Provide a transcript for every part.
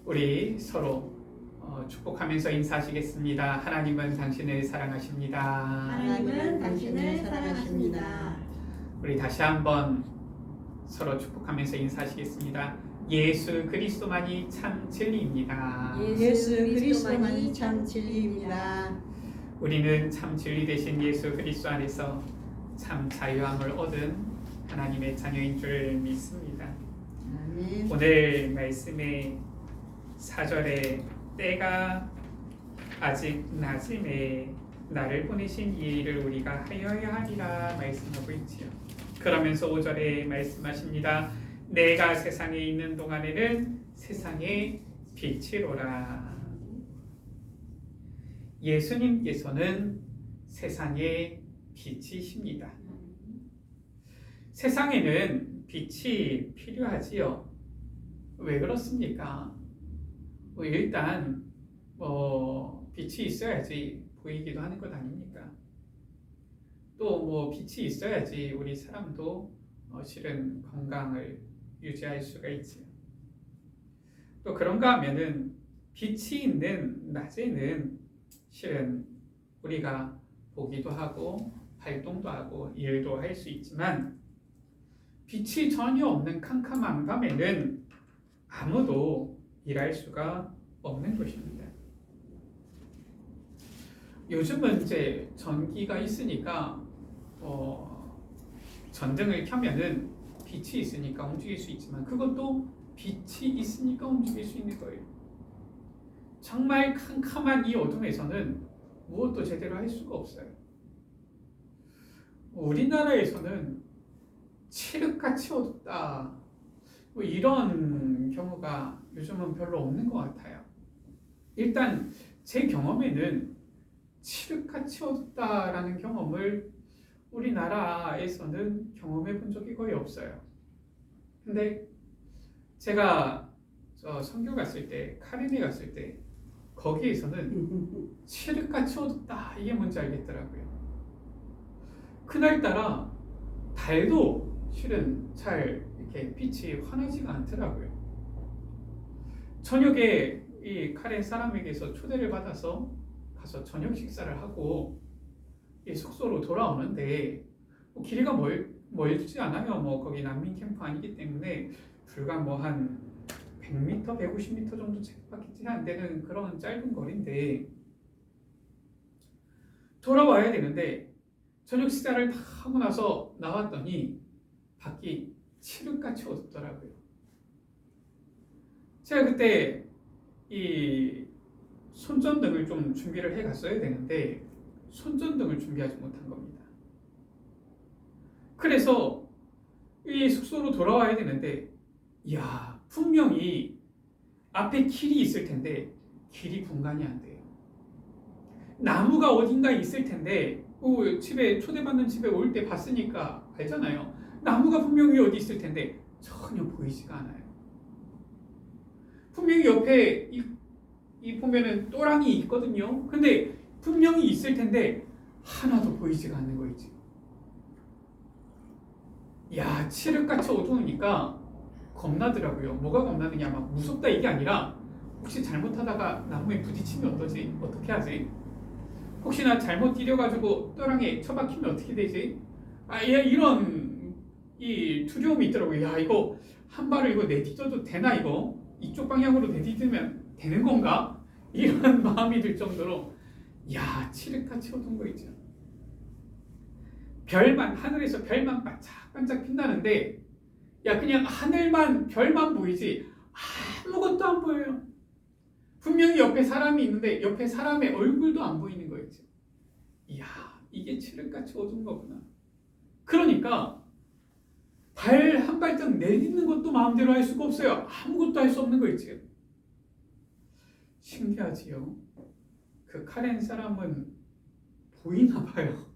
우리 서로 축복하면서 인사하시겠습니다. 하나님은 당신을 사랑하십니다. 하나님은 당신을 사랑하십니다. 우리 다시 한번 서로 축복하면서 인사하시겠습니다. 예수 그리스도만이 참 진리입니다. 예수 그리스도만이 참 진리입니다. 우리는 참 진리 되신 예수 그리스도 안에서 참 자유함을 얻은 하나님의 자녀인 줄 믿습니다. 아멘. 오늘 말씀의 4절에 때가 아직 낮음에 나를 보내신 이 일을 우리가 하여야 하리라 말씀하고 있지요. 그러면서 5절에 말씀하십니다. 내가 세상에 있는 동안에는 세상의 빛이로라. 예수님께서는 세상의 빛이십니다. 세상에는 빛이 필요하지요. 왜 그렇습니까? 일단 빛이 있어야지 보이기도 하는 것 아닙니까? 또 빛이 있어야지 우리 사람도 실은 건강을 유지할 수가 있지요. 또 그런가 하면은 빛이 있는 낮에는 실은 우리가 보기도 하고 활동도 하고 일도 할 수 있지만 빛이 전혀 없는 캄캄한 밤에는 아무도 일할 수가 없는 것입니다. 요즘은 이제 전기가 있으니까 전등을 켜면은 빛이 있으니까 움직일 수 있지만 그것도 빛이 있으니까 움직일 수 있는 거예요. 정말 캄캄한 이 어둠에서는 무엇도 제대로 할 수가 없어요. 우리나라에서는 칠흑같이 어둡다 이런 경우가 요즘은 별로 없는 것 같아요. 일단 제 경험에는 칠흑같이 어둡다라는 경험을 우리나라에서는 경험해 본 적이 거의 없어요. 근데 제가 선교 갔을 때, 카리네 갔을 때 거기에서는 칠흑같이 어둡다 이게 뭔지 알겠더라고요. 그날따라 달도 실은 잘 이렇게 빛이 환하지가 않더라고요. 저녁에 이 카렌 사람에게서 초대를 받아서 가서 저녁 식사를 하고 이 숙소로 돌아오는데 길이가 멀지 않아요. 거기 난민 캠프 아니기 때문에 불과 한 100m, 150m 정도 밖에 안 되는 그런 짧은 거리인데 돌아와야 되는데 저녁 식사를 다 하고 나서 나왔더니 밖이 칠흑같이 어둡더라고요. 제가 그때 이 손전등을 좀 준비를 해 갔어야 되는데 손전등을 준비하지 못한 겁니다. 그래서 이 숙소로 돌아와야 되는데 분명히 앞에 길이 있을 텐데 길이 분간이 안 돼요. 나무가 어딘가에 있을 텐데 집에 초대받는 집에 올 때 봤으니까 알잖아요. 나무가 분명히 어디 있을 텐데 전혀 보이지가 않아요. 분명히 옆에 이 보면은 또랑이 있거든요. 근데 분명히 있을 텐데 하나도 보이지가 않는 거 있지. 칠흑같이 어두우니까 겁나더라고요. 뭐가 겁나느냐, 막 무섭다 이게 아니라 혹시 잘못하다가 나무에 부딪히면 어떠지? 어떻게 하지? 혹시나 잘못 뛰려가지고 또랑에 처박히면 어떻게 되지? 이런 이 두려움이 있더라고요. 이거 한 발을 내딛어도 되나 이거? 이쪽 방향으로 내딛으면 되는 건가? 이런 마음이 들 정도로 칠흑같이 어두운 거 있죠. 하늘에서 별만 반짝반짝 빛나는데 그냥 하늘만 별만 보이지 아무것도 안 보여요. 분명히 옆에 사람이 있는데 옆에 사람의 얼굴도 안 보이는 거 있죠. 이게 칠흑같이 어두운 거구나. 그러니까 발 한 발짝 내딛는 것도 마음대로 할 수가 없어요. 아무것도 할 수 없는 거 있지. 신기하지요. 그 카렌 사람은 보이나 봐요.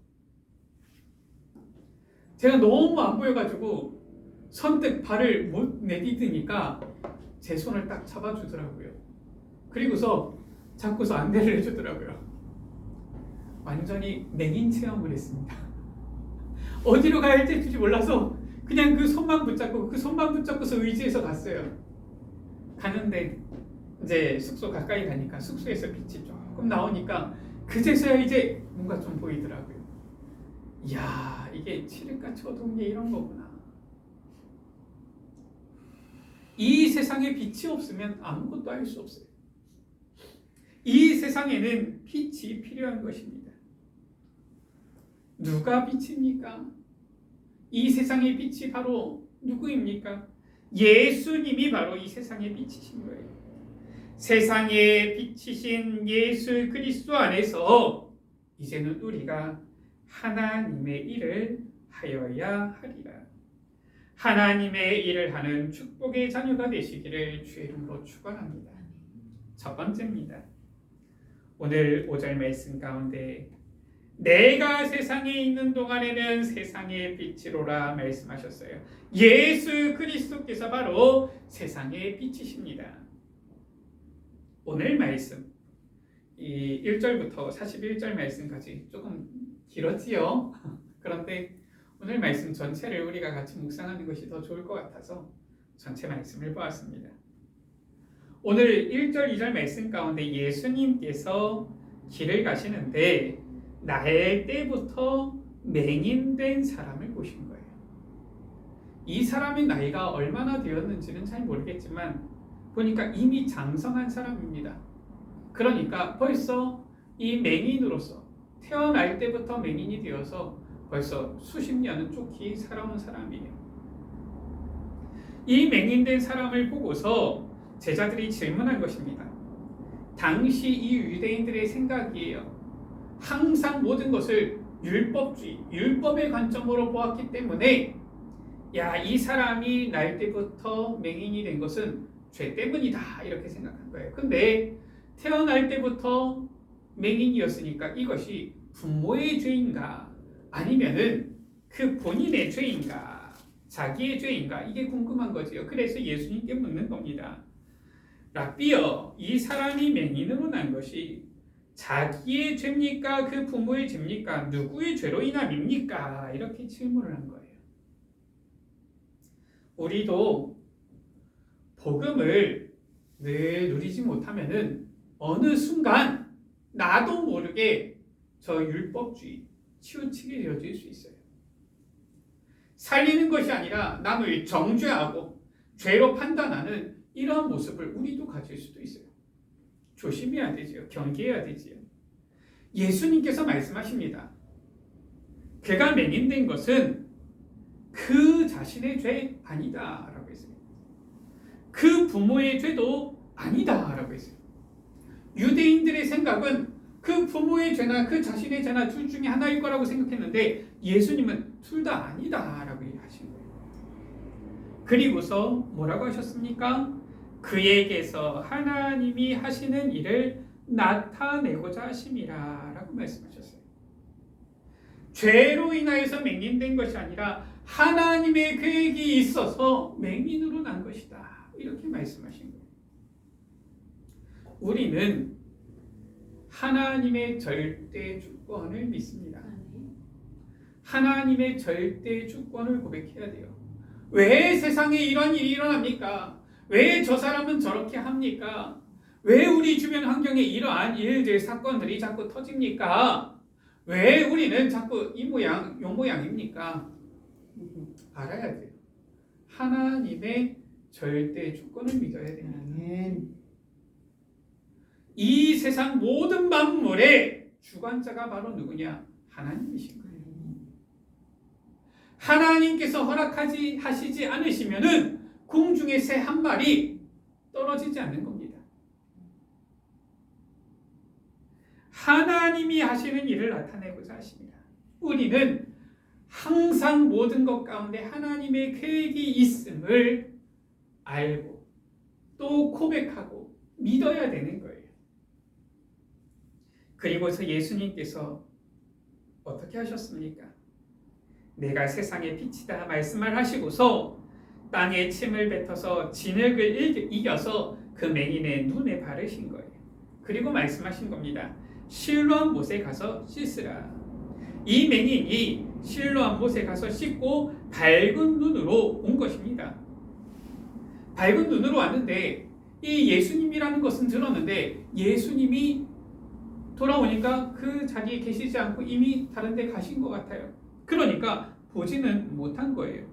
제가 너무 안 보여가지고 선뜻 발을 못 내딛으니까 제 손을 딱 잡아주더라고요. 그리고서 자꾸서 안내를 해주더라고요. 완전히 맹인 체험을 했습니다. 어디로 가야 할지 몰라서 그냥 그 손만 붙잡고서 의지해서 갔어요. 가는데 이제 숙소 가까이 가니까 숙소에서 빛이 조금 나오니까 그제서야 이제 뭔가 좀 보이더라고요. 이야, 이게 칠흑과 초동의 이런 거구나. 이 세상에 빛이 없으면 아무것도 할 수 없어요. 이 세상에는 빛이 필요한 것입니다. 누가 빛입니까? 이 세상의 빛이 바로 누구입니까? 예수님이 바로 이 세상의 빛이신 거예요. 세상의 빛이신 예수 그리스도 안에서 이제는 우리가 하나님의 일을 하여야 하리라. 하나님의 일을 하는 축복의 자녀가 되시기를 주의 이름으로 축원합니다. 첫 번째입니다. 오늘 5절 말씀 가운데 내가 세상에 있는 동안에는 세상의 빛이로라 말씀하셨어요. 예수 그리스도께서 바로 세상의 빛이십니다. 오늘 말씀 이 1절부터 41절 말씀까지 조금 길었지요. 그런데 오늘 말씀 전체를 우리가 같이 묵상하는 것이 더 좋을 것 같아서 전체 말씀을 보았습니다. 오늘 1절, 2절 말씀 가운데 예수님께서 길을 가시는데 나일 때부터 맹인된 사람을 보신 거예요. 이 사람의 나이가 얼마나 되었는지는 잘 모르겠지만 보니까 이미 장성한 사람입니다. 그러니까 벌써 이 맹인으로서 태어날 때부터 맹인이 되어서 벌써 수십 년은 쫓기 살아온 사람이에요. 이 맹인된 사람을 보고서 제자들이 질문한 것입니다. 당시 이 유대인들의 생각이에요. 항상 모든 것을 율법주의, 율법의 관점으로 보았기 때문에 이 사람이 날 때부터 맹인이 된 것은 죄 때문이다 이렇게 생각한 거예요. 근데 태어날 때부터 맹인이었으니까 이것이 부모의 죄인가 아니면은 그 본인의 죄인가 자기의 죄인가 이게 궁금한 거지요. 그래서 예수님께 묻는 겁니다. 랍비여, 이 사람이 맹인으로 난 것이 자기의 죄입니까? 그 부모의 죄입니까? 누구의 죄로 인함입니까? 이렇게 질문을 한 거예요. 우리도 복음을 늘 누리지 못하면은 어느 순간 나도 모르게 저 율법주의, 치우치게 되어질 수 있어요. 살리는 것이 아니라 남을 정죄하고 죄로 판단하는 이러한 모습을 우리도 가질 수도 있어요. 조심해야 되지요. 경계해야 되지요. 예수님께서 말씀하십니다. 그가 맹인된 것은 그 자신의 죄 아니다 라고 했어요. 그 부모의 죄도 아니다 라고 했어요. 유대인들의 생각은 그 부모의 죄나 그 자신의 죄나 둘 중에 하나일 거라고 생각했는데 예수님은 둘 다 아니다 라고 하신 거예요. 그리고서 뭐라고 하셨습니까? 그에게서 하나님이 하시는 일을 나타내고자 하심이라 라고 말씀하셨어요. 죄로 인하여서 맹인된 것이 아니라 하나님의 계획이 있어서 맹인으로 난 것이다 이렇게 말씀하신 거예요. 우리는 하나님의 절대 주권을 믿습니다. 하나님의 절대 주권을 고백해야 돼요. 왜 세상에 이런 일이 일어납니까? 왜 저 사람은 저렇게 합니까? 왜 우리 주변 환경에 이러한 일들, 사건들이 자꾸 터집니까? 왜 우리는 자꾸 이 모양, 요 모양입니까? 알아야 돼요. 하나님의 절대 주권을 믿어야 됩니다. 이 세상 모든 만물의 주관자가 바로 누구냐? 하나님이신 거예요. 하나님께서 하시지 않으시면은 공중에 새 한 마리 떨어지지 않는 겁니다. 하나님이 하시는 일을 나타내고자 하십니다. 우리는 항상 모든 것 가운데 하나님의 계획이 있음을 알고 또 고백하고 믿어야 되는 거예요. 그리고서 예수님께서 어떻게 하셨습니까? 내가 세상의 빛이다 말씀을 하시고서 땅에 침을 뱉어서 진흙을 이겨서 그 맹인의 눈에 바르신 거예요. 그리고 말씀하신 겁니다. 실로암 못에 가서 씻으라. 이 맹인이 실로암 못에 가서 씻고 밝은 눈으로 온 것입니다. 밝은 눈으로 왔는데 이 예수님이라는 것은 들었는데 예수님이 돌아오니까 그 자리에 계시지 않고 이미 다른 데 가신 것 같아요. 그러니까 보지는 못한 거예요.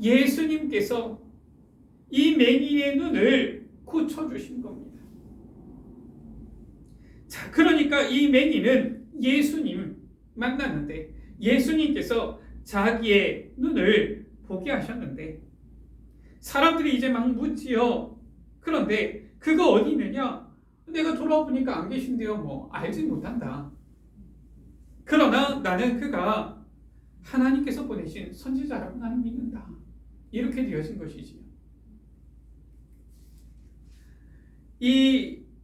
예수님께서 이 맹인의 눈을 고쳐주신 겁니다. 자, 그러니까 이 맹인은 예수님 만났는데 예수님께서 자기의 눈을 보게 하셨는데 사람들이 이제 막 묻지요. 그런데 그거 어디 있느냐? 내가 돌아보니까 안 계신데요. 뭐 알지 못한다. 그러나 나는 그가 하나님께서 보내신 선지자라고 나는 믿는다. 이렇게 되어진 것이지요.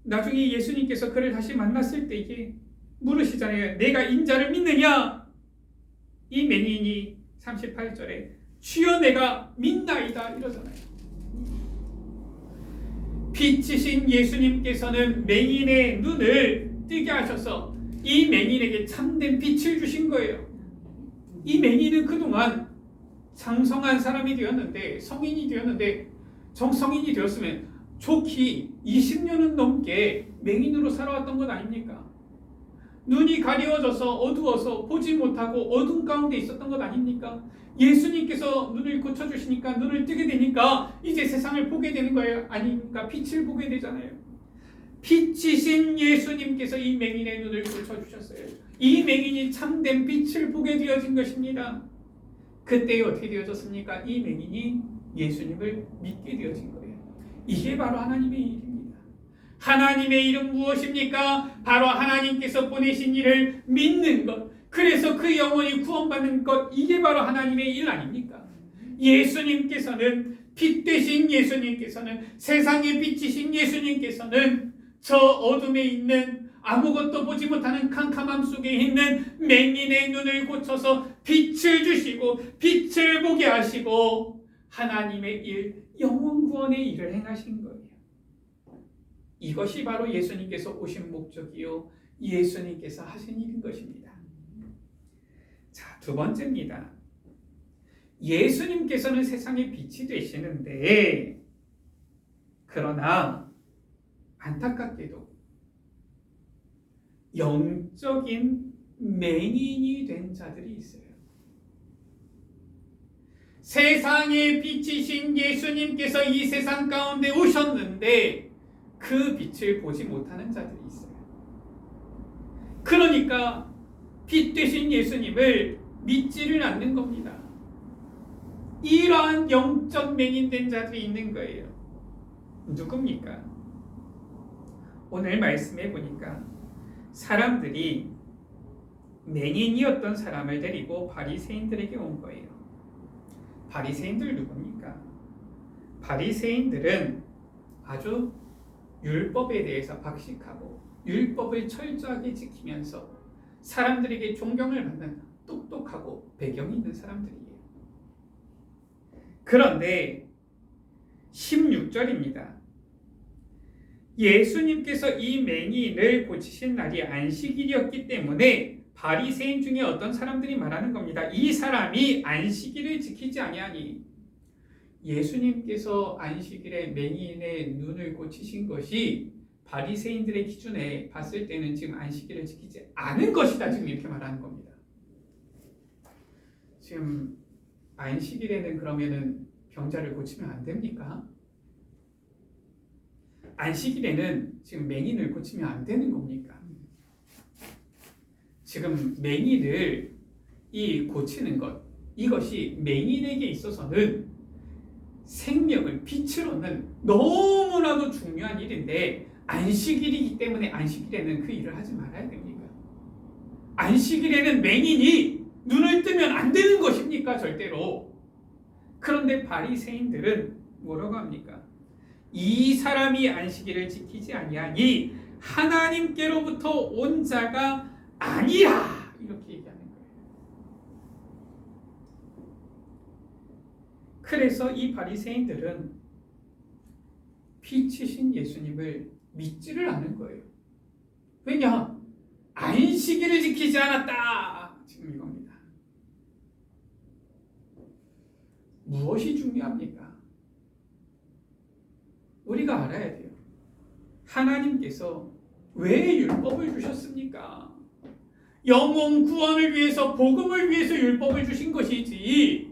나중에 예수님께서 그를 다시 만났을 때에 물으시잖아요. 내가 인자를 믿느냐? 이 맹인이 38절에 주여 내가 믿나이다 이러잖아요. 빛이신 예수님께서는 맹인의 눈을 뜨게 하셔서 이 맹인에게 참된 빛을 주신 거예요. 이 맹인은 그동안 장성한 사람이 되었는데 성인이 되었는데 정성인이 되었으면 좋기 20년은 넘게 맹인으로 살아왔던 것 아닙니까? 눈이 가려워져서 어두워서 보지 못하고 어둠 가운데 있었던 것 아닙니까? 예수님께서 눈을 고쳐주시니까 눈을 뜨게 되니까 이제 세상을 보게 되는 거예요. 아닙니까? 빛을 보게 되잖아요. 빛이신 예수님께서 이 맹인의 눈을 고쳐주셨어요. 이 맹인이 참된 빛을 보게 되어진 것입니다. 그때 어떻게 되어졌습니까? 이 맹인이 예수님을 믿게 되어진 거예요. 이게 바로 하나님의 일입니다. 하나님의 일은 무엇입니까? 바로 하나님께서 보내신 일을 믿는 것. 그래서 그 영혼이 구원받는 것. 이게 바로 하나님의 일 아닙니까? 예수님께서는 빛 되신 예수님께서는 세상의 빛이신 예수님께서는 저 어둠에 있는 아무것도 보지 못하는 캄캄함 속에 있는 맹인의 눈을 고쳐서 빛을 주시고 빛을 보게 하시고 하나님의 일, 영혼 구원의 일을 행하신 거예요. 이것이 바로 예수님께서 오신 목적이요 예수님께서 하신 일인 것입니다. 자, 두 번째입니다. 예수님께서는 세상의 빛이 되시는데 그러나 안타깝게도 영적인 맹인이 된 자들이 있어요. 세상의 빛이신 예수님께서 이 세상 가운데 오셨는데 그 빛을 보지 못하는 자들이 있어요. 그러니까 빛 되신 예수님을 믿지를 않는 겁니다. 이러한 영적 맹인된 자들이 있는 거예요. 누굽니까? 오늘 말씀해 보니까 사람들이 맹인이었던 사람을 데리고 바리새인들에게 온 거예요. 바리새인들 누굽니까? 바리새인들은 아주 율법에 대해서 박식하고 율법을 철저하게 지키면서 사람들에게 존경을 받는 똑똑하고 배경이 있는 사람들이에요. 그런데 16절입니다. 예수님께서 이 맹인을 고치신 날이 안식일이었기 때문에 바리새인 중에 어떤 사람들이 말하는 겁니다. 이 사람이 안식일을 지키지 아니하니. 예수님께서 안식일에 맹인의 눈을 고치신 것이 바리새인들의 기준에 봤을 때는 지금 안식일을 지키지 않은 것이다. 지금 이렇게 말하는 겁니다. 지금 안식일에는 그러면은 병자를 고치면 안 됩니까? 안식일에는 지금 맹인을 고치면 안 되는 겁니까? 지금 맹인을 고치는 것, 이것이 맹인에게 있어서는 생명을, 빛을 얻는 너무나도 중요한 일인데 안식일이기 때문에 안식일에는 그 일을 하지 말아야 됩니까? 안식일에는 맹인이 눈을 뜨면 안 되는 것입니까? 절대로. 그런데 바리새인들은 뭐라고 합니까? 이 사람이 안식일을 지키지 아니하니 하나님께로부터 온 자가 아니라 이렇게 얘기하는 거예요. 그래서 이 바리새인들은 빛이신 예수님을 믿지를 않은 거예요. 왜냐? 안식일을 지키지 않았다. 지금 이겁니다. 무엇이 중요합니까? 우리가 알아야 돼요. 하나님께서 왜 율법을 주셨습니까? 영혼 구원을 위해서, 복음을 위해서 율법을 주신 것이지,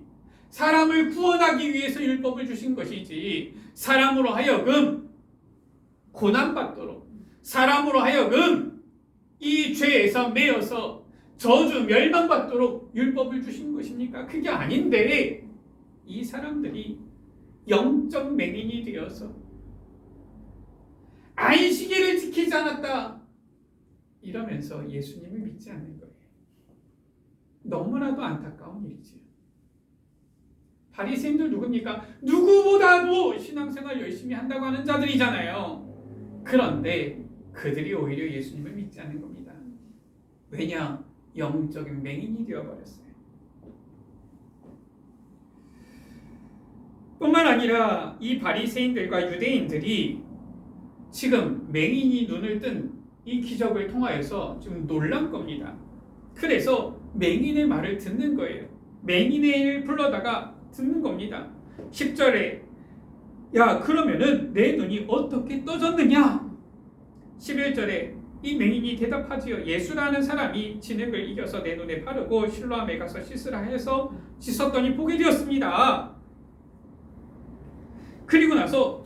사람을 구원하기 위해서 율법을 주신 것이지, 사람으로 하여금 고난받도록, 사람으로 하여금 이 죄에서 매여서 저주 멸망받도록 율법을 주신 것입니까? 그게 아닌데, 이 사람들이 영적 맹인이 되어서 안식일을 지키지 않았다 이러면서 예수님을 믿지 않는 거예요. 너무나도 안타까운 일이지요. 바리새인들 누굽니까? 누구보다도 신앙생활 열심히 한다고 하는 자들이잖아요. 그런데 그들이 오히려 예수님을 믿지 않는 겁니다. 왜냐? 영적인 맹인이 되어버렸어요. 뿐만 아니라 이 바리새인들과 유대인들이 지금 맹인이 눈을 뜬 이 기적을 통하여서 좀 놀란 겁니다. 그래서 맹인의 말을 듣는 거예요. 맹인을 불러다가 듣는 겁니다. 10절에 야 그러면은 내 눈이 어떻게 떠졌느냐? 11절에 이 맹인이 대답하지요. 예수라는 사람이 진흙을 이겨서 내 눈에 바르고 실로암에 가서 씻으라 해서 씻었더니 보게 되었습니다. 그리고 나서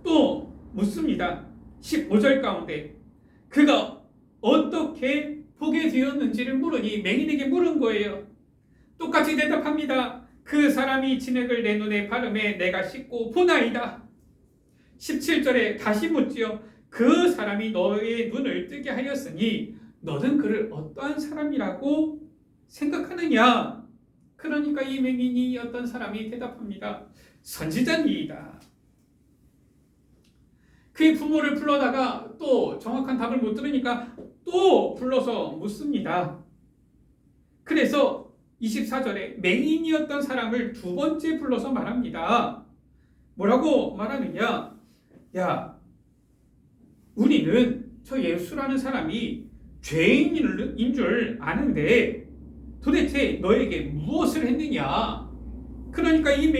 또 묻습니다. 15절 가운데 그가 어떻게 보게 되었는지를 물으니 맹인에게 물은 거예요. 똑같이 대답합니다. 그 사람이 진흙을 내 눈에 바르매 내가 씻고 보나이다. 17절에 다시 묻지요. 그 사람이 너의 눈을 뜨게 하였으니 너는 그를 어떠한 사람이라고 생각하느냐? 그러니까 이 맹인이 어떤 사람이 대답합니다. 선지자니이다. 그의 부모를 불러다가 또 정확한 답을 못 들으니까 또 불러서 묻습니다. 그래서 24절에 맹인이었던 사람을 두 번째 불러서 말합니다. 뭐라고 말하느냐? 야, 우리는 저 예수라는 사람이 죄인인 줄 아는데 도대체 너에게 무엇을 했느냐? 그러니까 이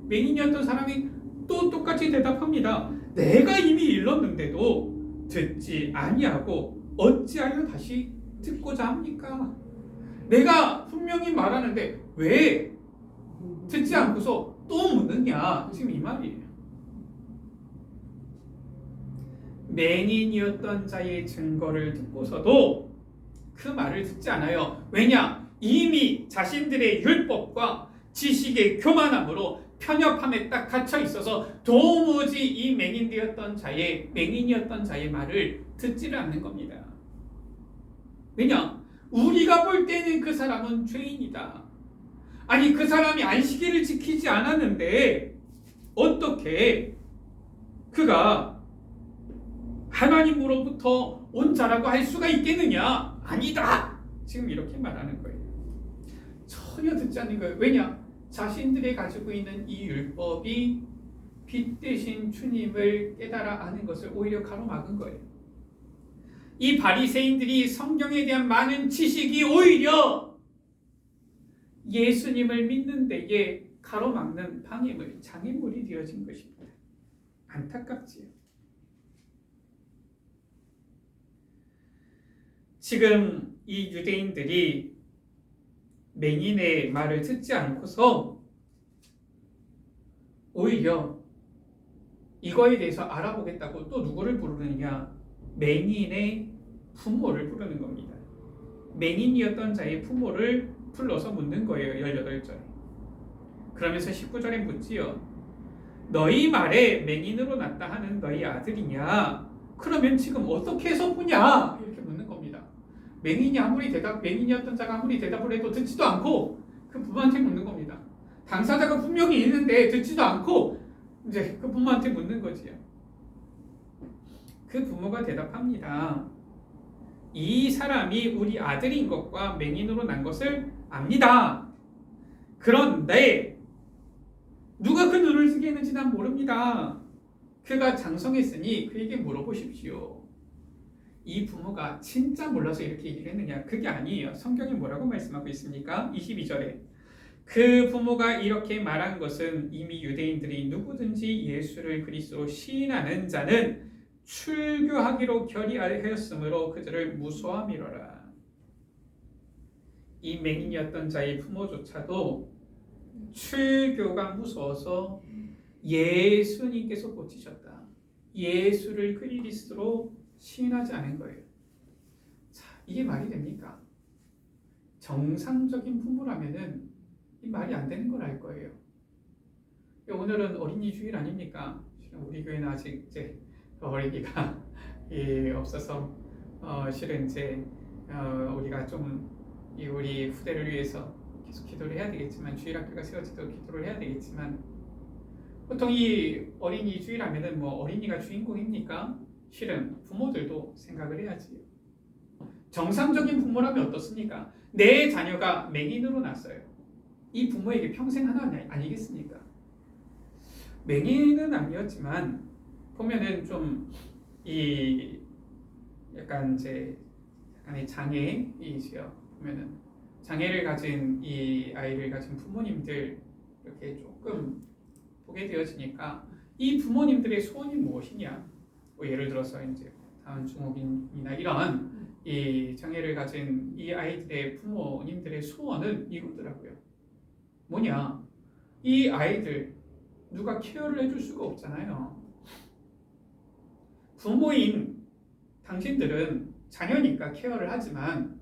맹인이었던 사람이 또 똑같이 대답합니다. 내가 이미 일렀는데도 듣지 아니하고 어찌하여 다시 듣고자 합니까? 내가 분명히 말하는데 왜 듣지 않고서 또 묻느냐? 지금 이 말이에요. 맹인이었던 자의 증거를 듣고서도 그 말을 듣지 않아요. 왜냐? 이미 자신들의 율법과 지식의 교만함으로 편협함에 딱 갇혀 있어서 도무지 이 맹인이었던 자의 말을 듣지를 않는 겁니다. 왜냐? 우리가 볼 때는 그 사람은 죄인이다. 아니 그 사람이 안식일을 지키지 않았는데 어떻게 그가 하나님으로부터 온 자라고 할 수가 있겠느냐? 아니다. 지금 이렇게 말하는 거예요. 전혀 듣지 않는 거예요. 왜냐? 자신들이 가지고 있는 이 율법이 빛 대신 주님을 깨달아 아는 것을 오히려 가로막은 거예요. 이 바리새인들이 성경에 대한 많은 지식이 오히려 예수님을 믿는 데에 가로막는 방해물, 장애물이 되어진 것입니다. 안타깝지요. 지금 이 유대인들이 맹인의 말을 듣지 않고서 오히려 이거에 대해서 알아보겠다고 또 누구를 부르느냐? 맹인의 부모를 부르는 겁니다. 맹인이었던 자의 부모를 불러서 묻는 거예요. 18절에. 그러면서 19절에 묻지요. 너희 말에 맹인으로 났다 하는 너희 아들이냐? 그러면 지금 어떻게 해서 보냐? 이렇게 묻는 겁니다. 맹인이었던 자가 아무리 대답을 해도 듣지도 않고 그 부모한테 묻는 겁니다. 당사자가 분명히 있는데 듣지도 않고 이제 그 부모한테 묻는 거지요. 그 부모가 대답합니다. 이 사람이 우리 아들인 것과 맹인으로 난 것을 압니다. 그런데 누가 그 눈을 뜨게 했는지 난 모릅니다. 그가 장성했으니 그에게 물어보십시오. 이 부모가 진짜 몰라서 이렇게 얘기를 했느냐? 그게 아니에요. 성경이 뭐라고 말씀하고 있습니까? 22절에 그 부모가 이렇게 말한 것은 이미 유대인들이 누구든지 예수를 그리스도로 시인하는 자는 출교하기로 결의하였으므로 그들을 무서워함이로라. 이 맹인이었던 자의 부모조차도 출교가 무서워서 예수님께서 고치셨다, 예수를 그리스도로 시인하지 않은 거예요. 자, 이게 말이 됩니까? 정상적인 부모라면은 이 말이 안 되는 걸 알 거예요. 오늘은 어린이 주일 아닙니까? 우리 교회는 아직 이제 어린이가 없어서 실은 이제 우리가 좀 우리 후대를 위해서 계속 기도를 해야 되겠지만, 주일학교가 세워지도록 기도를 해야 되겠지만, 보통 이 어린이 주일하면은 뭐 어린이가 주인공입니까? 실은 부모들도 생각을 해야지요. 정상적인 부모라면 어떻습니까? 내 자녀가 맹인으로 났어요. 이 부모에게 평생 하나 아니겠습니까? 맹인은 아니었지만 보면은 좀 이 약간 이제 약간의 장애이지요. 보면은 장애를 가진 이 아이를 가진 부모님들 이렇게 조금 보게 되어지니까 이 부모님들의 소원이 무엇이냐? 뭐 예를 들어서 이제 다운 증후군이나 이런 이 장애를 가진 이 아이들의 부모님들의 소원은 이거더라고요. 뭐냐? 이 아이들 누가 케어를 해줄 수가 없잖아요. 부모인 당신들은 자녀니까 케어를 하지만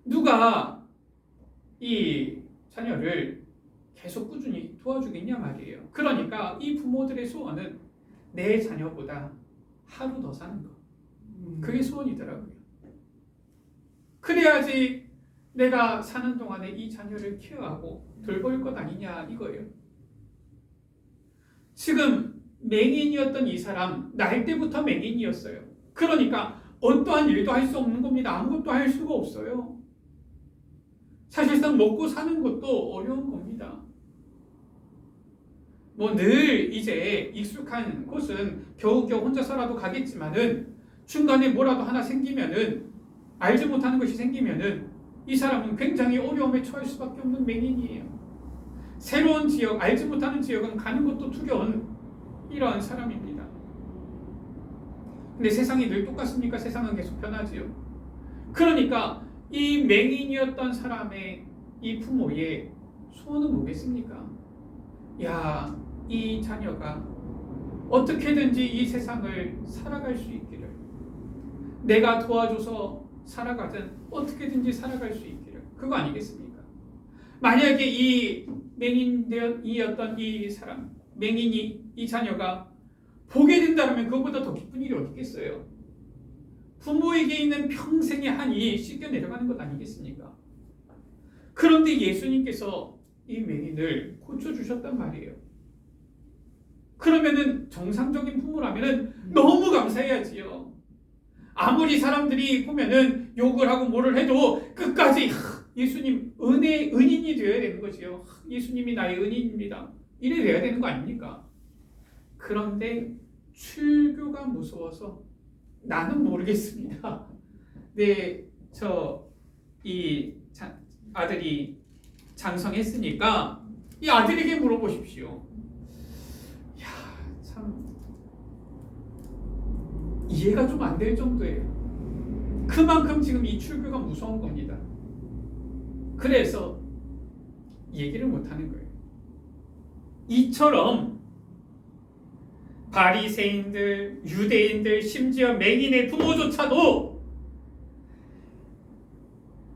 누가 이 자녀를 계속 꾸준히 도와주겠냐 말이에요. 그러니까 이 부모들의 소원은 내 자녀보다 하루 더 사는 거. 그게 소원이더라고요. 그래야지 내가 사는 동안에 이 자녀를 케어하고 돌볼 것 아니냐 이거예요. 지금 맹인이었던 이 사람, 날 때부터 맹인이었어요. 그러니까 어떠한 일도 할 수 없는 겁니다. 아무것도 할 수가 없어요. 사실상 먹고 사는 것도 어려운 겁니다. 뭐 늘 이제 익숙한 곳은 겨우겨우 혼자서라도 가겠지만은 중간에 뭐라도 하나 생기면은, 알지 못하는 것이 생기면은 이 사람은 굉장히 어려움에 처할 수밖에 없는 맹인이에요. 새로운 지역, 알지 못하는 지역은 가는 것도 두려운 이러한 사람입니다. 근데 세상이 늘 똑같습니까? 세상은 계속 변하지요. 그러니까 이 맹인이었던 사람의 이 부모의 소원은 뭐겠습니까? 야, 이 자녀가 어떻게든지 이 세상을 살아갈 수 있기를, 내가 도와줘서 살아가든 어떻게든지 살아갈 수 있기를, 그거 아니겠습니까? 만약에 이 맹인이었던 이 사람, 맹인이 이 자녀가 보게 된다면 그것보다 더 기쁜 일이 어디 있겠어요? 부모에게 있는 평생의 한이 씻겨 내려가는 것 아니겠습니까? 그런데 예수님께서 이 맹인을 고쳐주셨단 말이에요. 그러면은 정상적인 부모라면은 너무 감사해야지요. 아무리 사람들이 보면은 욕을 하고 뭐를 해도 끝까지 예수님 은인이 되어야 되는 거지요. 예수님이 나의 은인입니다. 이래 돼야 되는 거 아닙니까? 그런데 출교가 무서워서 나는 모르겠습니다. 네, 이 아들이 장성했으니까 이 아들에게 물어보십시오. 야, 참 이해가 좀 안 될 정도예요. 그만큼 지금 이 출교가 무서운 겁니다. 그래서 얘기를 못 하는 거예요. 이처럼 바리새인들, 유대인들, 심지어 맹인의 부모조차도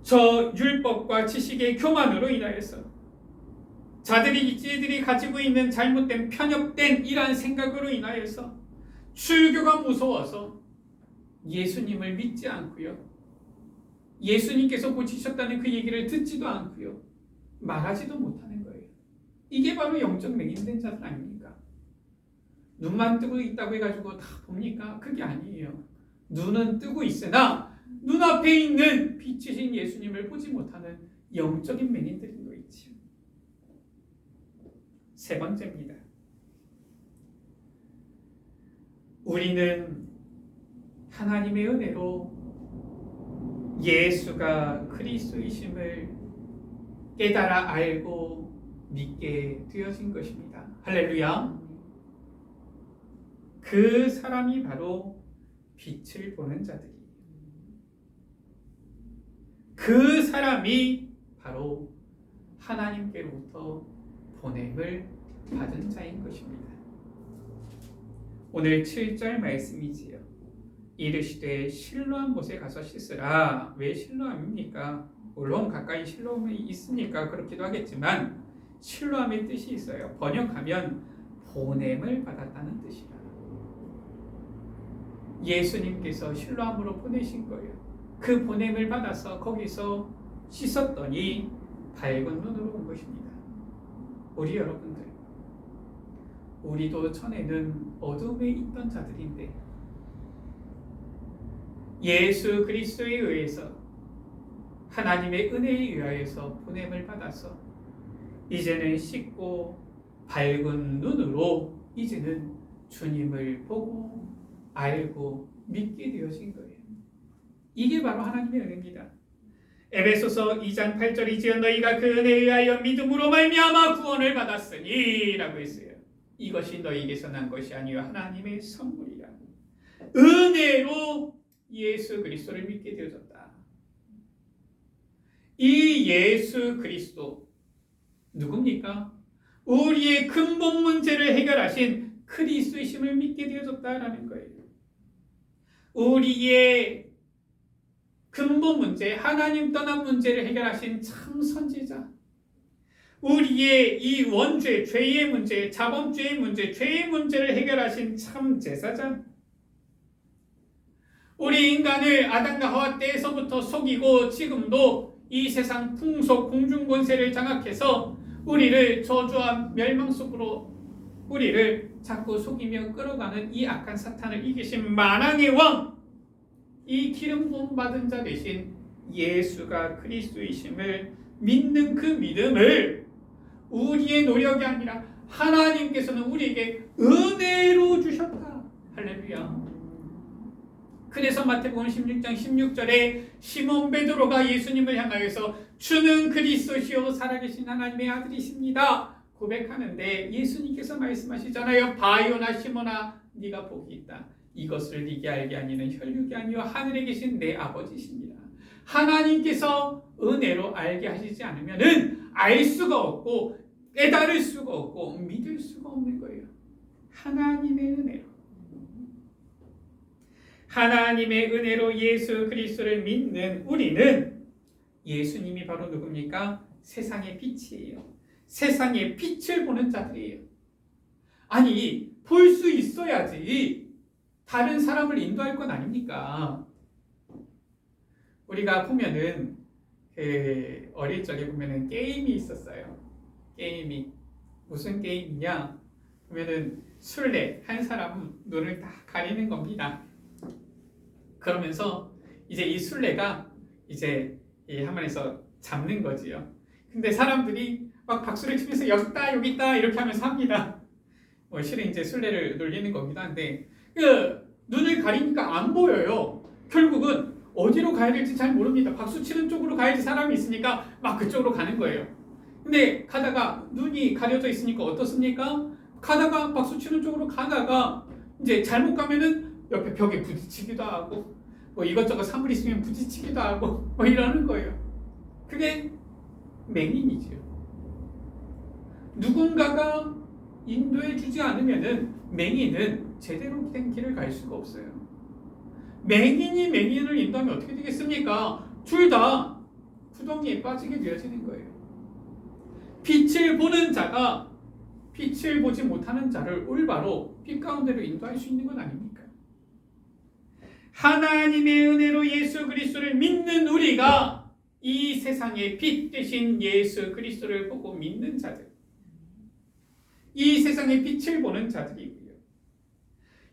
저 율법과 지식의 교만으로 인하여서 자들이 가지고 있는 잘못된 편협된 이러한 생각으로 인하여서 출교가 무서워서 예수님을 믿지 않고요, 예수님께서 고치셨다는 그 얘기를 듣지도 않고요, 말하지도 못하는 거예요. 이게 바로 영적 맹인된 자들 아닙니까? 눈만 뜨고 있다고 해가지고 다 봅니까? 그게 아니에요. 눈은 뜨고 있으나 눈앞에 있는 빛이신 예수님을 보지 못하는 영적인 맹인들인 거 있지요. 세 번째입니다. 우리는 하나님의 은혜로 예수가 그리스도이심을 깨달아 알고 믿게 되어진 것입니다. 할렐루야. 그 사람이 바로 빛을 보는 자들이에요. 그 사람이 바로 하나님께로부터 보냄을 받은 자인 것입니다. 오늘 7절 말씀이지요. 이르시되 실로암 못에 가서 씻으라. 왜 실로암입니까? 물론 가까이 실로암이 있으니까 그렇기도 하겠지만 실로암의 뜻이 있어요. 번역하면 보냄을 받았다는 뜻이라. 예수님께서 실로암으로 보내신 거예요. 그 보냄을 받아서 거기서 씻었더니 밝은 눈으로 온 것입니다. 우리 여러분들, 우리도 전에는 어둠에 있던 자들인데 예수 그리스도에 의해서 하나님의 은혜에 의하여서 보냄을 받아서 이제는 씻고 밝은 눈으로 이제는 주님을 보고 알고 믿게 되어진 거예요. 이게 바로 하나님의 은혜입니다. 에베소서 2장 8절이지요. 너희가 그 은혜에 의하여 믿음으로 말미암아 구원을 받았으니 라고 했어요. 이것이 너희에게서 난 것이 아니요 하나님의 선물이라. 은혜로 예수 그리스도를 믿게 되어졌다. 이 예수 그리스도 누굽니까? 우리의 근본 문제를 해결하신 그리스도이심을 믿게 되어졌다라는 거예요. 우리의 근본 문제, 하나님 떠난 문제를 해결하신 참 선지자, 우리의 이 원죄, 죄의 문제, 자범죄의 문제, 죄의 문제를 해결하신 참 제사장, 우리 인간을 아담과 하와 때에서부터 속이고 지금도 이 세상 풍속, 공중권세를 장악해서 우리를 저주와 멸망 속으로 우리를 자꾸 속이며 끌어가는 이 악한 사탄을 이기신 만왕의 왕, 이 기름 부음 받은 자 되신 예수가 그리스도이심을 믿는 그 믿음을 우리의 노력이 아니라 하나님께서는 우리에게 은혜로 주셨다. 할렐루야. 그래서 마태복음 16장 16절에 시몬 베드로가 예수님을 향하여서 주는 그리스도시요 살아계신 하나님의 아들이십니다 고백하는데 예수님께서 말씀하시잖아요. 바요나 시몬아 네가 복이 있다. 이것을 네게 알게 하니는 혈육이 아니요 하늘에 계신 내 아버지십니다. 하나님께서 은혜로 알게 하시지 않으면은 알 수가 없고 깨달을 수가 없고 믿을 수가 없는 거예요. 하나님의 은혜로. 하나님의 은혜로 예수 그리스도를 믿는 우리는 예수님이 바로 누굽니까? 세상의 빛이에요. 세상의 빛을 보는 자들이에요. 아니, 볼 수 있어야지 다른 사람을 인도할 건 아닙니까? 우리가 보면은 어릴 적에 보면은 게임이 있었어요. 게임이 무슨 게임이냐? 보면은 술래 한 사람은 눈을 다 가리는 겁니다. 그러면서 이제 이 술래가 이제 이 화면에서 잡는 거지요. 근데 사람들이 막 박수를 치면서 여기 있다 여기 있다 이렇게 하면서 합니다. 실은 이제 술래를 놀리는 거기도 한데 그 눈을 가리니까 안 보여요. 결국은 어디로 가야 될지 잘 모릅니다. 박수 치는 쪽으로 가야지 사람이 있으니까 막 그쪽으로 가는 거예요. 근데 가다가 눈이 가려져 있으니까 어떻습니까? 가다가 박수 치는 쪽으로 가다가 이제 잘못 가면은 옆에 벽에 부딪히기도 하고 뭐 이것저것 사물 있으면 부딪히기도 하고 뭐 이러는 거예요. 그게 맹인이지요. 누군가가 인도해 주지 않으면은 맹인은 제대로 된 길을 갈 수가 없어요. 맹인이 맹인을 인도하면 어떻게 되겠습니까? 둘 다 구덩이에 빠지게 되어지는 거예요. 빛을 보는 자가 빛을 보지 못하는 자를 올바로 빛 가운데로 인도할 수 있는 건 아닙니까? 하나님의 은혜로 예수 그리스도를 믿는 우리가 이 세상의 빛 되신 예수 그리스도를 보고 믿는 자들, 이 세상의 빛을 보는 자들이고요.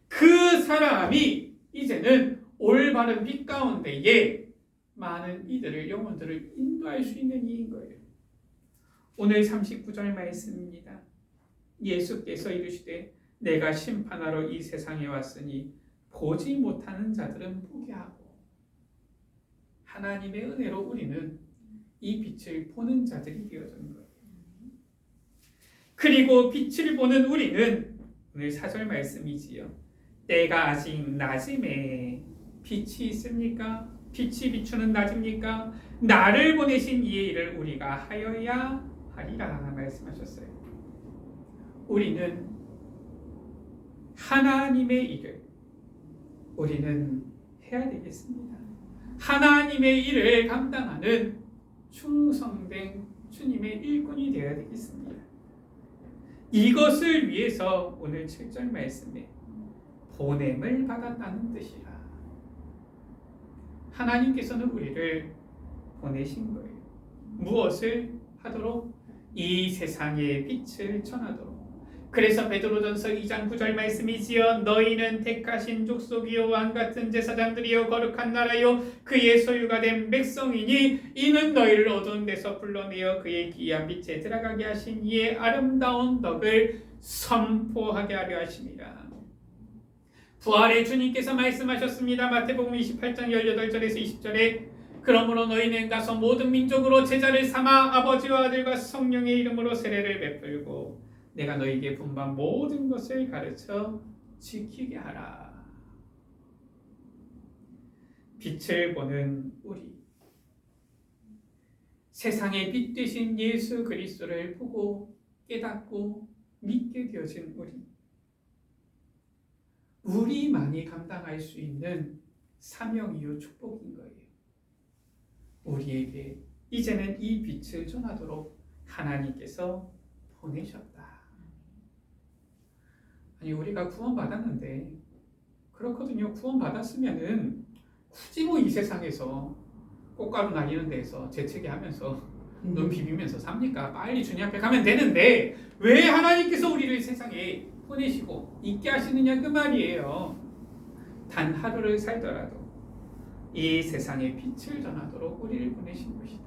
그 사람이 이제는 올바른 빛 가운데에 많은 이들을 영혼들을 인도할 수 있는 이인 거예요. 오늘 39절 말씀입니다. 예수께서 이르시되 내가 심판하러 이 세상에 왔으니 보지 못하는 자들은 보게 하고. 하나님의 은혜로 우리는 이 빛을 보는 자들이 되어진 거예요. 그리고 빛을 보는 우리는 오늘 4절 말씀이지요. 때가 아직 낮음에 빛이 있습니까? 빛이 비추는 낮입니까? 나를 보내신 이의 일을 우리가 하여야 하리라 말씀하셨어요. 우리는 하나님의 일을 우리는 해야 되겠습니다. 하나님의 일을 감당하는 충성된 주님의 일꾼이 되어야 되겠습니다. 이것을 위해서 오늘 7절 말씀에 보냄을 받았다는 뜻이라. 하나님께서는 우리를 보내신 거예요. 무엇을 하도록? 이 세상의 빛을 전하도록. 그래서 베드로전서 2장 9절 말씀이지요. 너희는 택하신 족속이요 왕같은 제사장들이요 거룩한 나라요 그의 소유가 된 백성이니 이는 너희를 어두운 데서 불러내어 그의 기이한 빛에 들어가게 하신 이의 아름다운 덕을 선포하게 하려 하심이라. 부활의 주님께서 말씀하셨습니다. 마태복음 28장 18절에서 20절에 그러므로 너희는 가서 모든 민족으로 제자를 삼아 아버지와 아들과 성령의 이름으로 세례를 베풀고 내가 너희에게 분반 모든 것을 가르쳐 지키게 하라. 빛을 보는 우리, 세상의 빛 되신 예수 그리스도를 보고 깨닫고 믿게 되어진 우리만이 감당할 수 있는 사명이요 축복인 거예요. 우리에게 이제는 이 빛을 전하도록 하나님께서 보내셨다. 아니 우리가 구원받았는데 그렇거든요. 구원받았으면은 굳이 이 세상에서 꽃가루 날리는 데서 재채기 하면서 눈 비비면서 삽니까? 빨리 주님 앞에 가면 되는데 왜 하나님께서 우리를 세상에 보내시고 있게 하시느냐 그 말이에요. 단 하루를 살더라도 이 세상에 빛을 전하도록 우리를 보내신 것이다.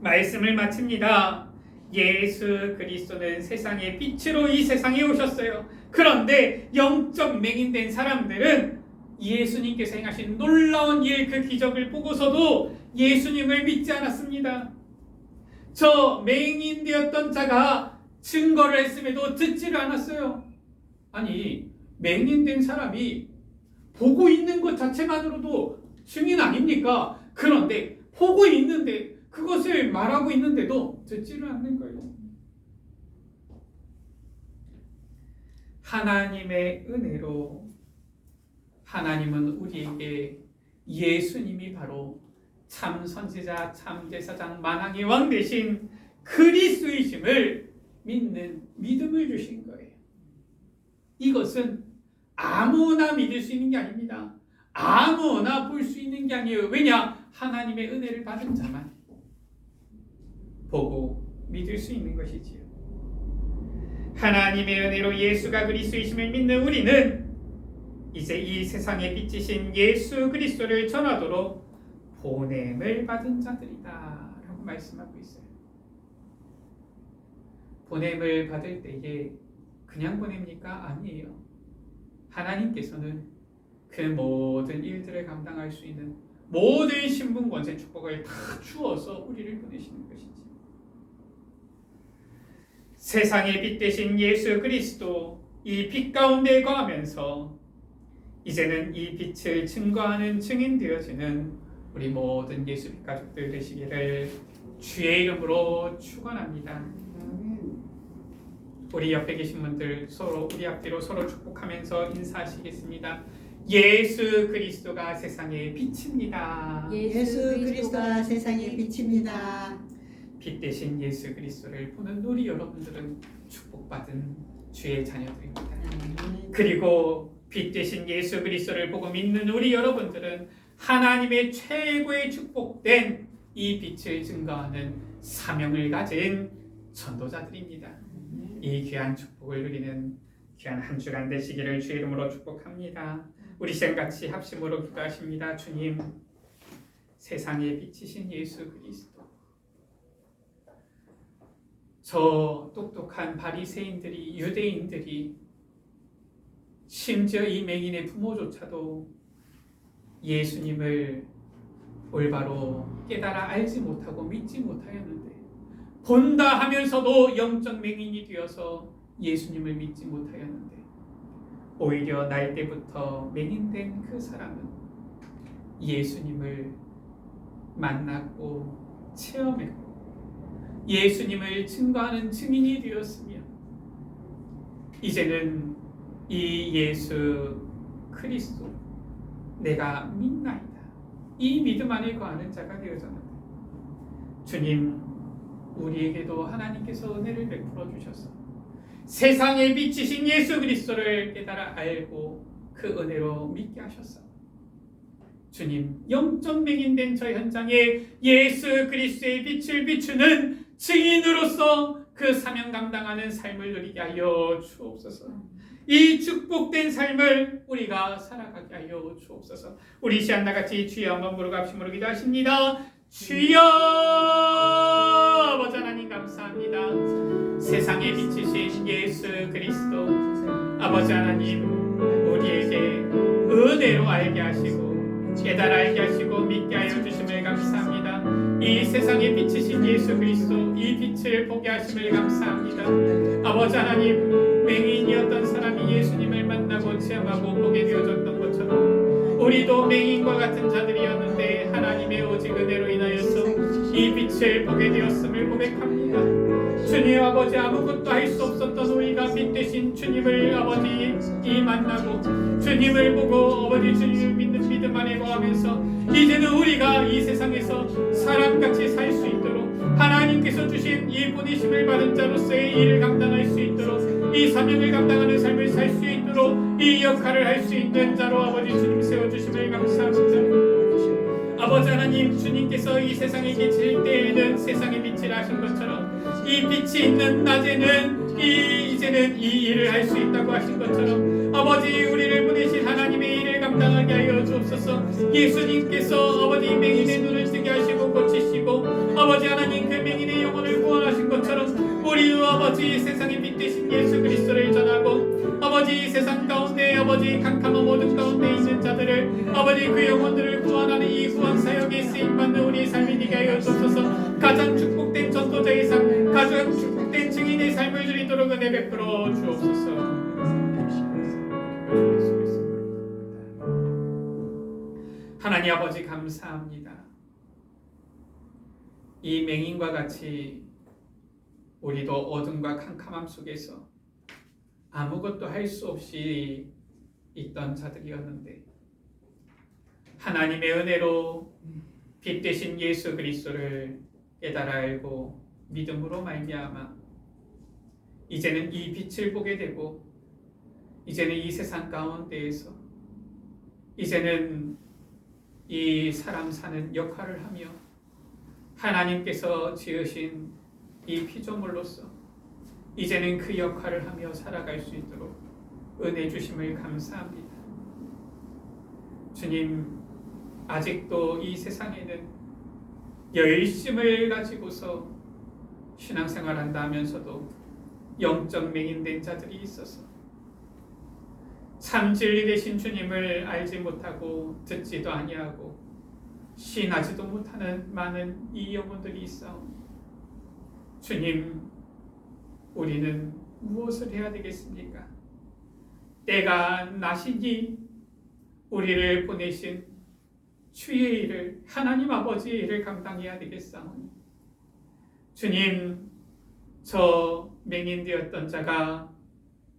말씀을 마칩니다. 예수 그리스도는 세상의 빛으로 이 세상에 오셨어요. 그런데 영적 맹인된 사람들은 예수님께서 행하신 놀라운 일 그 기적을 보고서도 예수님을 믿지 않았습니다. 저 맹인되었던 자가 증거를 했음에도 듣지를 않았어요. 아니 맹인된 사람이 보고 있는 것 자체만으로도 증인 아닙니까? 그런데 보고 있는데 그것을 말하고 있는데도 듣지를 않는 거예요. 하나님의 은혜로 하나님은 우리에게 예수님이 바로 참 선지자, 참 제사장, 만왕의 왕 되신 그리스도이심을 믿는 믿음을 주신 거예요. 이것은 아무나 믿을 수 있는 게 아닙니다. 아무나 볼 수 있는 게 아니에요. 왜냐? 하나님의 은혜를 받은 자만 보고 믿을 수 있는 것이지요. 하나님의 은혜로 예수가 그리스도이심을 믿는 우리는 이제 이 세상에 빛이신 예수 그리스도를 전하도록 보냄을 받은 자들이다 라고 말씀하고 있어요. 보냄을 받을 때에 그냥 보냅니까? 아니에요. 하나님께서는 그 모든 일들을 감당할 수 있는 모든 신분 권세 축복을 다 주어서 우리를 보내시는 것이지. 세상의 빛 되신 예수 그리스도 이 빛 가운데 거하면서 이제는 이 빛을 증거하는 증인 되어지는 우리 모든 예수 빛 가족들 되시기를 주의 이름으로 축원합니다. 우리 옆에 계신 분들 서로 우리 앞뒤로 서로 축복하면서 인사하시겠습니다. 예수 그리스도가 세상의 빛입니다. 예수 그리스도가 세상의 빛입니다. 빛 대신 예수 그리스도를 보는 우리 여러분들은 축복받은 주의 자녀들입니다. 그리고 빛 대신 예수 그리스도를 보고 믿는 우리 여러분들은 하나님의 최고의 축복된 이 빛을 증거하는 사명을 가진 전도자들입니다. 이 귀한 축복을 누리는 귀한 한 주간 되시기를 주의 이름으로 축복합니다. 우리 시간 같이 합심으로 기도하십니다. 주님, 세상에 비치신 예수 그리스도, 저 똑똑한 바리새인들이, 유대인들이, 심지어 이 맹인의 부모조차도 예수님을 올바로 깨달아 알지 못하고 믿지 못하였는데 본다 하면서도 영적 맹인이 되어서 예수님을 믿지 못하였는데 오히려 날 때부터 맹인된 그 사람은 예수님을 만났고 체험했고 예수님을 증거하는 증인이 되었으며 이제는 이 예수 그리스도 내가 믿나이다. 이 믿음 안에 거하는 자가 되어졌는데 주님 우리에게도 하나님께서 은혜를 베풀어 주셔서 세상에 비치신 예수 그리스도를 깨달아 알고 그 은혜로 믿게 하셨사. 주님 영적 맹인된 저 현장에 예수 그리스도의 빛을 비추는 증인으로서 그 사명 감당하는 삶을 누리게 하여 주옵소서. 이 축복된 삶을 우리가 살아가게 하여 주옵소서. 우리 시간 나같이 주여 한번 부르갑심으로 기도하십니다. 주여 아버지 하나님 감사합니다. 세상에 비치신 예수 그리스도 아버지 하나님 우리에게 은혜로 알게 하시고 깨달아 알게 하시고 믿게 하여 주심을 감사합니다. 이 세상에 비치신 예수 그리스도 이 빛을 보게 하심을 감사합니다. 아버지 하나님 맹인이었던 사람이 예수님을 만나고 체험하고 보게 되어졌던 것처럼 우리도 맹인과 같은 자들이었는데 하나님의 오직 은혜로 인하여서 이 빛을 보게 되었음을 고백합니다. 주님 아버지 아무것도 할 수 없었던 우리가 빛 대신 주님을 아버지 이 만나고 주님을 보고 아버지 주님을 믿는 믿음 안에 거하면서 이제는 우리가 이 세상에서 사람같이 살 수 있도록 하나님께서 주신 이 보내심을 받은 자로서의 일을 감당할 수 있도록 이 사명을 감당하는 삶을 살 수 있도록 이 역할을 할 수 있는 자로 아버지 주님 세워주심을 감사합니다. 아버지 하나님 주님께서 이 세상에 계실 때에는 세상의 빛을 하신 것처럼 이 빛이 있는 낮에는 이제는 이 일을 할 수 있다고 하신 것처럼 아버지 우리를 보내신 하나님의 일을 감당하게 하여 주옵소서. 예수님께서 아버지 맹인의 눈을 뜨게 하시고 고치시고 아버지 하나님 그 맹인의 영혼을 구원하신 것처럼 우리도 아버지 세상에 빛 되신 예수 그리스도를 전하고 아버지 세상 가운데 아버지 캄캄한 모든 가운데 있는 자들을 아버지 그 영혼들을 구원하는 이 구원 사역에 쓰임받는 우리의 삶이 되게 하여 주옵소서. 가장 축복된 전도자의 삶 가장 축복된 증인의 삶을 누리도록 은혜 베풀어 주옵소서. 하나님 아버지 감사합니다. 이 맹인과 같이 우리도 어둠과 캄캄함 속에서 아무것도 할 수 없이 있던 자들이었는데 하나님의 은혜로 빛 대신 예수 그리스도를 깨달아 알고 믿음으로 말미암아 이제는 이 빛을 보게 되고 이제는 이 세상 가운데에서 이제는 이 사람 사는 역할을 하며 하나님께서 지으신 이 피조물로서 이제는 그 역할을 하며 살아갈 수 있도록 은혜 주심을 감사합니다. 주님 아직도 이 세상에는 열심을 가지고서 신앙생활한다 하면서도 영적 맹인된 자들이 있어서 참 진리 되신 주님을 알지 못하고 듣지도 아니하고 신하지도 못하는 많은 이 영혼들이 있사오니 주님 우리는 무엇을 해야 되겠습니까? 때가 나시니 우리를 보내신 주의 일을 하나님 아버지의 일을 감당해야 되겠사오니 주님 저 맹인되었던 자가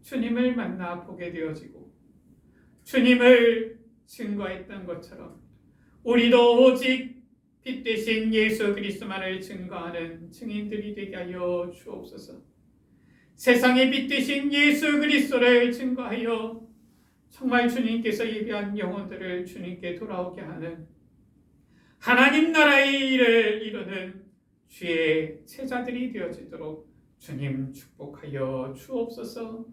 주님을 만나 보게 되어지고 주님을 증거했던 것처럼 우리도 오직 빛 대신 예수 그리스도만을 증거하는 증인들이 되게 하여 주옵소서. 세상의 빛 대신 예수 그리스도를 증거하여 정말 주님께서 예비한 영혼들을 주님께 돌아오게 하는 하나님 나라의 일을 이루는 주의 제자들이 되어지도록 주님 축복하여 주옵소서.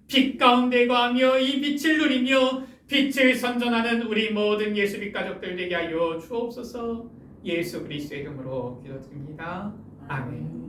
빛 가운데 거하며 이 빛을 누리며 빛을 선전하는 우리 모든 예수빛 가족들 되게 하여 주옵소서. 예수 그리스도의 이름으로 기도드립니다. 아멘.